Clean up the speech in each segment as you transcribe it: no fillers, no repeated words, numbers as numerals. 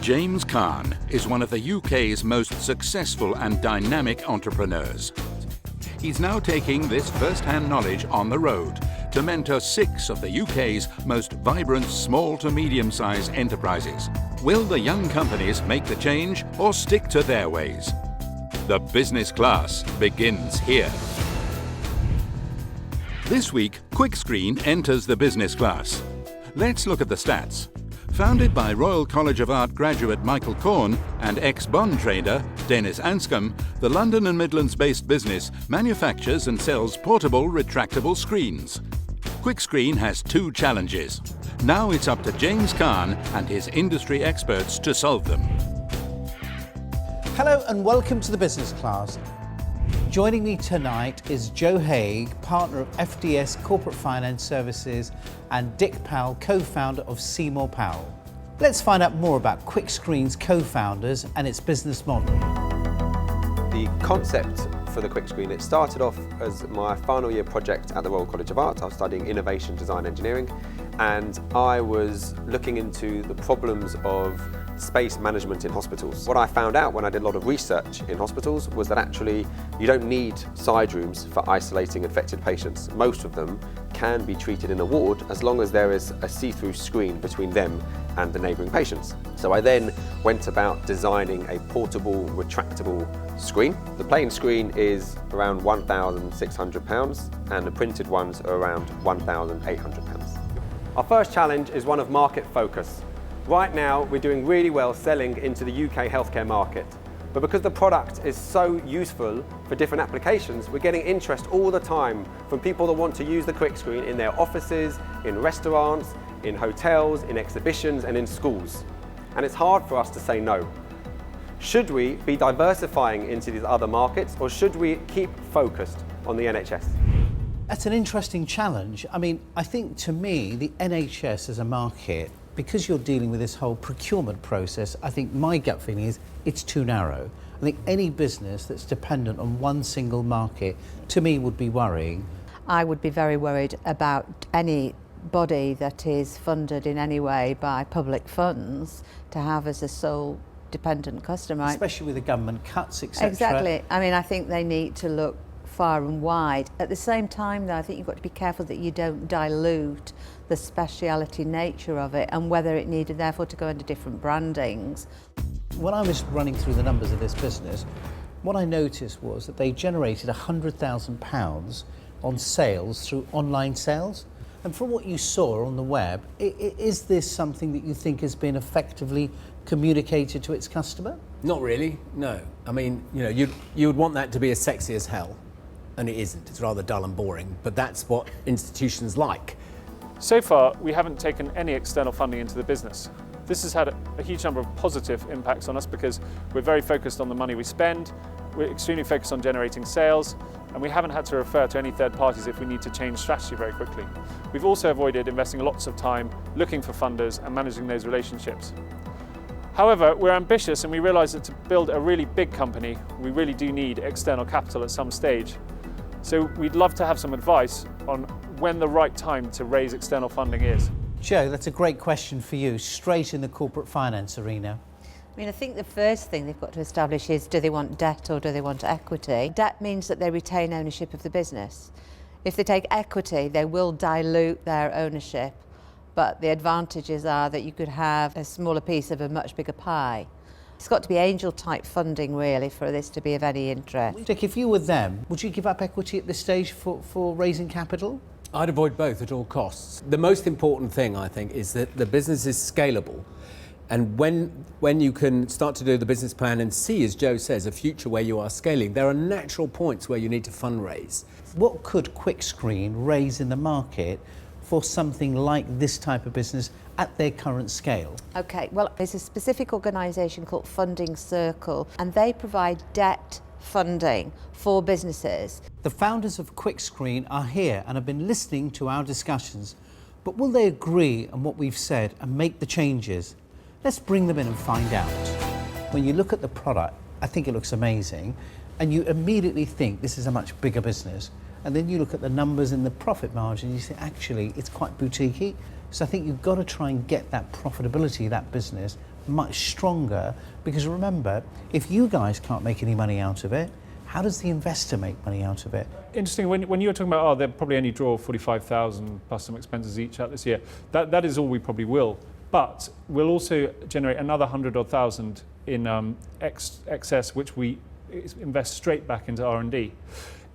James Caan is one of the UK's most successful and dynamic entrepreneurs. He's now taking this first-hand knowledge on the road to mentor 6 of the UK's most vibrant small to medium-sized enterprises. Will the young companies make the change or stick to their ways? The business class begins here. This week, Kwickscreen enters the business class. Let's look at the stats. Founded by Royal College of Art graduate Michael Corn and ex-bond trader Dennis Anscombe, the London and Midlands-based business manufactures and sells portable retractable screens. Kwickscreen has 2 challenges. Now it's up to James Caan and his industry experts to solve them. Hello and welcome to the business class. Joining me tonight is Joe Haig, partner of FDS Corporate Finance Services, and Dick Powell, co-founder of Seymour Powell. Let's find out more about Kwickscreen's co-founders and its business model. The concept for the Kwickscreen, it started off as my final year project at the Royal College of Art. I was studying innovation design engineering, and I was looking into the problems of space management in hospitals. What I found out when I did a lot of research in hospitals was that actually you don't need side rooms for isolating infected patients. Most of them can be treated in a ward as long as there is a see-through screen between them and the neighbouring patients. So I then went about designing a portable, retractable screen. The plain screen is around £1,600 and the printed ones are around £1,800. Our first challenge is one of market focus. Right now, we're doing really well selling into the UK healthcare market. But because the product is so useful for different applications, we're getting interest all the time from people that want to use the Kwickscreen in their offices, in restaurants, in hotels, in exhibitions, and in schools. And it's hard for us to say no. Should we be diversifying into these other markets, or should we keep focused on the NHS? That's an interesting challenge. I mean, I think to me, the NHS as a market, because you're dealing with this whole procurement process, I think my gut feeling is it's too narrow. I think any business that's dependent on one single market, to me, would be worrying. I would be very worried about any body that is funded in any way by public funds to have as a sole dependent customer. Especially with the government cuts, etc. Exactly. I mean, I think they need to look far and wide. At the same time, though, I think you've got to be careful that you don't dilute the speciality nature of it and whether it needed therefore to go into different brandings. When I was running through the numbers of this business, what I noticed was that they generated £100,000 on sales through online sales. And from what you saw on the web, is this something that you think has been effectively communicated to its customer? Not really, no. I mean, you would want that to be as sexy as hell, and it isn't. It's rather dull and boring, but that's what institutions like. So far, we haven't taken any external funding into the business. This has had a huge number of positive impacts on us because we're very focused on the money we spend, we're extremely focused on generating sales, and we haven't had to refer to any third parties if we need to change strategy very quickly. We've also avoided investing lots of time looking for funders and managing those relationships. However, we're ambitious and we realise that to build a really big company, we really do need external capital at some stage. So we'd love to have some advice on when the right time to raise external funding is. Joe, that's a great question for you, straight in the corporate finance arena. I mean, I think the first thing they've got to establish is, do they want debt or do they want equity? Debt means that they retain ownership of the business. If they take equity, they will dilute their ownership, but the advantages are that you could have a smaller piece of a much bigger pie. It's got to be angel-type funding, really, for this to be of any interest. Dick, if you were them, would you give up equity at this stage for raising capital? I'd avoid both at all costs. The most important thing, I think, is that the business is scalable. And when you can start to do the business plan and see, as Joe says, a future where you are scaling, there are natural points where you need to fundraise. What could Kwickscreen raise in the market for something like this type of business at their current scale? Okay, well, there's a specific organisation called Funding Circle, and they provide debt funding for businesses. The founders of Kwickscreen are here and have been listening to our discussions, but will they agree on what we've said and make the changes? Let's bring them in and find out. When you look at the product, I think it looks amazing, and you immediately think this is a much bigger business. And then you look at the numbers and the profit margin, and you say, actually, it's quite boutiquey. So I think you've got to try and get that profitability of that business much stronger, because remember, if you guys can't make any money out of it, how does the investor make money out of it? Interesting, when you were talking about, they'll probably only draw 45,000 plus some expenses each out this year, that is all we probably will. But we'll also generate another 100,000 in excess, which we invest straight back into R&D.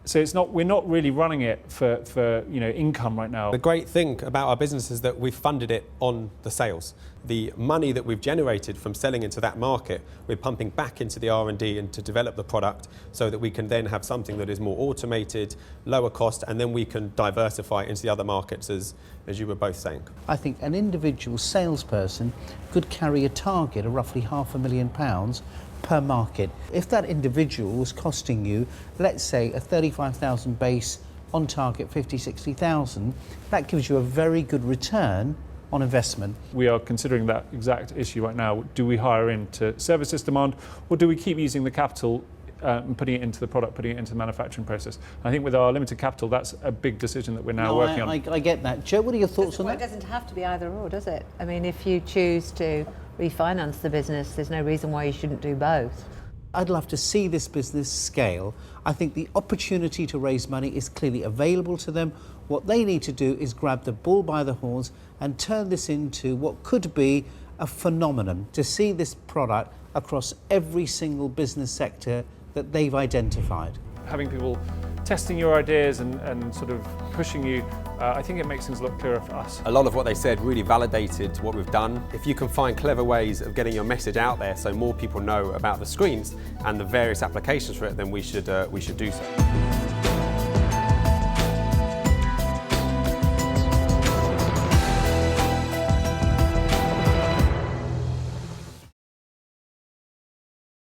So we're not really running it for income right now. The great thing about our business is that we've funded it on the sales. The money that we've generated from selling into that market, we're pumping back into the R&D and to develop the product so that we can then have something that is more automated, lower cost, and then we can diversify into the other markets as you were both saying. I think an individual salesperson could carry a target of roughly £500,000 per market. If that individual was costing you, let's say, a 35,000 base, on target 50, 60,000, that gives you a very good return on investment. We are considering that exact issue right now. Do we hire in to service this demand, or do we keep using the capital and putting it into the product, putting it into the manufacturing process? And I think with our limited capital, that's a big decision that we're now working on. I get that. Joe, what are your thoughts on that? It doesn't have to be either or, does it? I mean, if you choose to refinance the business, there's no reason why you shouldn't do both. I'd love to see this business scale. I think the opportunity to raise money is clearly available to them. What they need to do is grab the bull by the horns and turn this into what could be a phenomenon, to see this product across every single business sector that they've identified. Having people testing your ideas and sort of pushing you, I think it makes things a lot clearer for us. A lot of what they said really validated what we've done. If you can find clever ways of getting your message out there so more people know about the screens and the various applications for it, then we should do so.